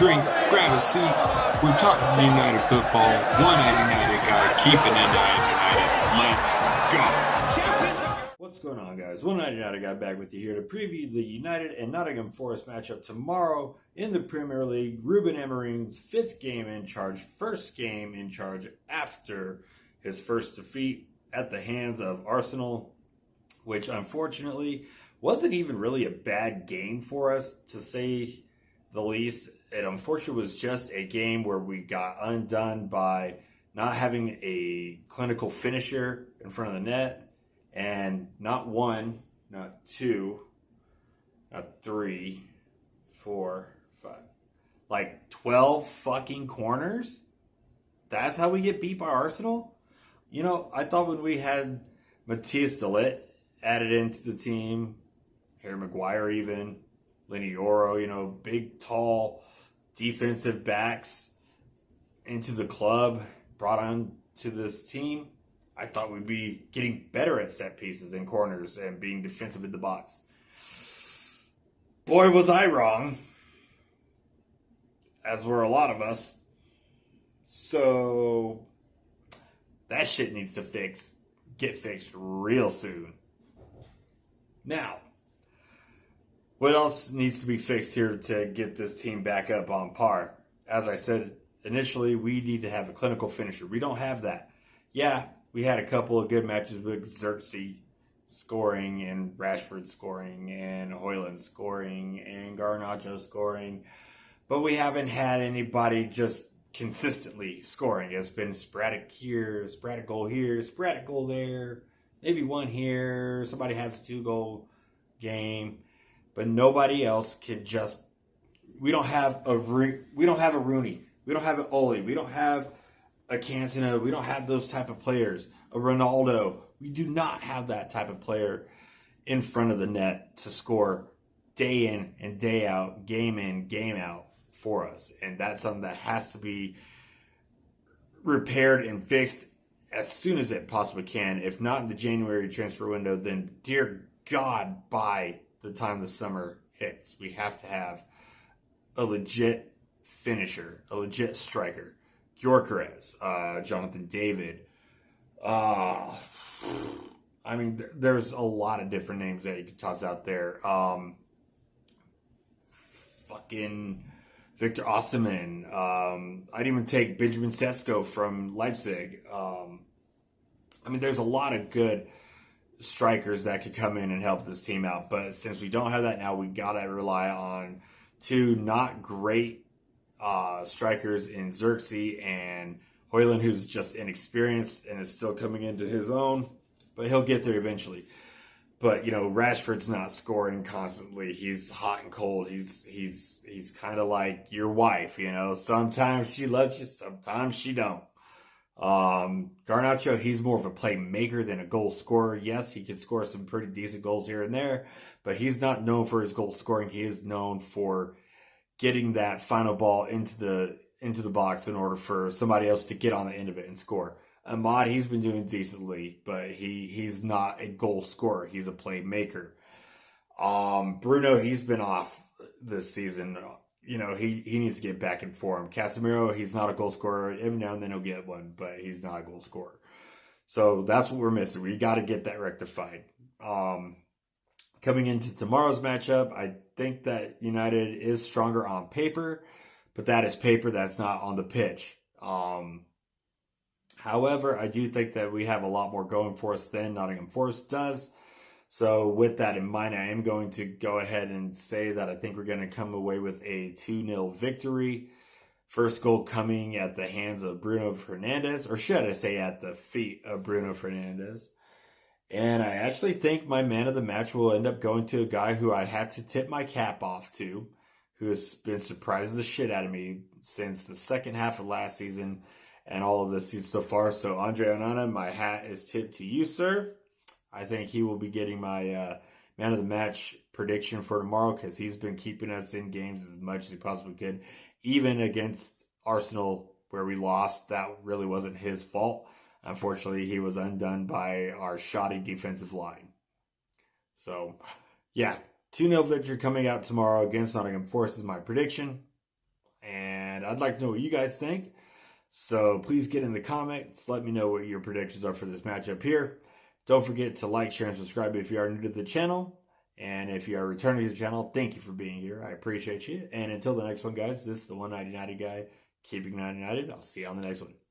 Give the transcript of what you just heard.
drink, grab a seat. We're talking United football. One-eyed United guy, keeping it United. Let's go. What's going on, guys? One-eyed United guy back with you here to preview the United and Nottingham Forest matchup tomorrow in the Premier League. Ruben Amorim's fifth game in charge, first game in charge after his first defeat at the hands of Arsenal, which unfortunately wasn't even really a bad game for us, to say the least. It unfortunately was just a game where we got undone by not having a clinical finisher in front of the net, and not one, not two, not three, 4, 5, like 12 fucking corners. That's how we get beat by Arsenal? You know, I thought when we had Matthias de Ligt added into the team, Harry Maguire even, Lenny Yoro, you know, big, tall, defensive backs into the club, brought on to this team, I thought we'd be getting better at set pieces and corners and being defensive in the box. Boy, was I wrong. As were a lot of us. So that shit needs to get fixed real soon. Now, what else needs to be fixed here to get this team back up on par? As I said initially, we need to have a clinical finisher. We don't have that. Yeah, we had a couple of good matches with Xerxes scoring and Rashford scoring and Højlund scoring and Garnacho scoring, but we haven't had anybody just consistently scoring. It's been sporadic here, sporadic goal here, sporadic goal there, maybe one here. Somebody has a 2-goal game. But nobody else can just. We don't have a Rooney. We don't have an Ole. We don't have a Cantona. We don't have those type of players. A Ronaldo. We do not have that type of player in front of the net to score day in and day out, game in, game out for us. And that's something that has to be repaired and fixed as soon as it possibly can. If not in the January transfer window, then dear God, by the time the summer hits, we have to have a legit finisher, a legit striker. Gyökeres, Jonathan David. I mean, there's a lot of different names that you could toss out there. Fucking Victor Osimhen. I'd even take Benjamin Sesko from Leipzig. I mean, there's a lot of good strikers that could come in and help this team out, but since we don't have that now, we gotta rely on two not great strikers in Xerxes and Højlund, who's just inexperienced and is still coming into his own, but he'll get there eventually. But you know, Rashford's not scoring constantly. He's hot and cold. He's kind of like your wife, you know. Sometimes she loves you, sometimes she don't. Garnacho, he's more of a playmaker than a goal scorer. Yes, he can score some pretty decent goals here and there, but he's not known for his goal scoring. He is known for getting that final ball into the box in order for somebody else to get on the end of it and score. Ahmad, he's been doing decently, but he's not a goal scorer. He's a playmaker. Bruno, he's been off this season. You know, he needs to get back in form. Casemiro, he's not a goal scorer. Every now and then he'll get one, but he's not a goal scorer. So that's what we're missing. We got to get that rectified. Coming into tomorrow's matchup, I think that United is stronger on paper, but that is paper. That's not on the pitch. However, I do think that we have a lot more going for us than Nottingham Forest does. So with that in mind, I am going to go ahead and say that I think we're going to come away with a 2-0 victory. First goal coming at the hands of Bruno Fernandes, or should I say at the feet of Bruno Fernandes. And I actually think my man of the match will end up going to a guy who I had to tip my cap off to, who has been surprising the shit out of me since the second half of last season and all of this season so far. So Andre Onana, my hat is tipped to you, sir. I think he will be getting my man of the match prediction for tomorrow because he's been keeping us in games as much as he possibly could. Even against Arsenal, where we lost, that really wasn't his fault. Unfortunately, he was undone by our shoddy defensive line. So, yeah, 2-0 victory coming out tomorrow against Nottingham Forest is my prediction. And I'd like to know what you guys think. So please get in the comments. Let me know what your predictions are for this matchup here. Don't forget to like, share, and subscribe if you are new to the channel. And if you are returning to the channel, thank you for being here. I appreciate you. And until the next one, guys, this is the 190 guy keeping 90 United. I'll see you on the next one.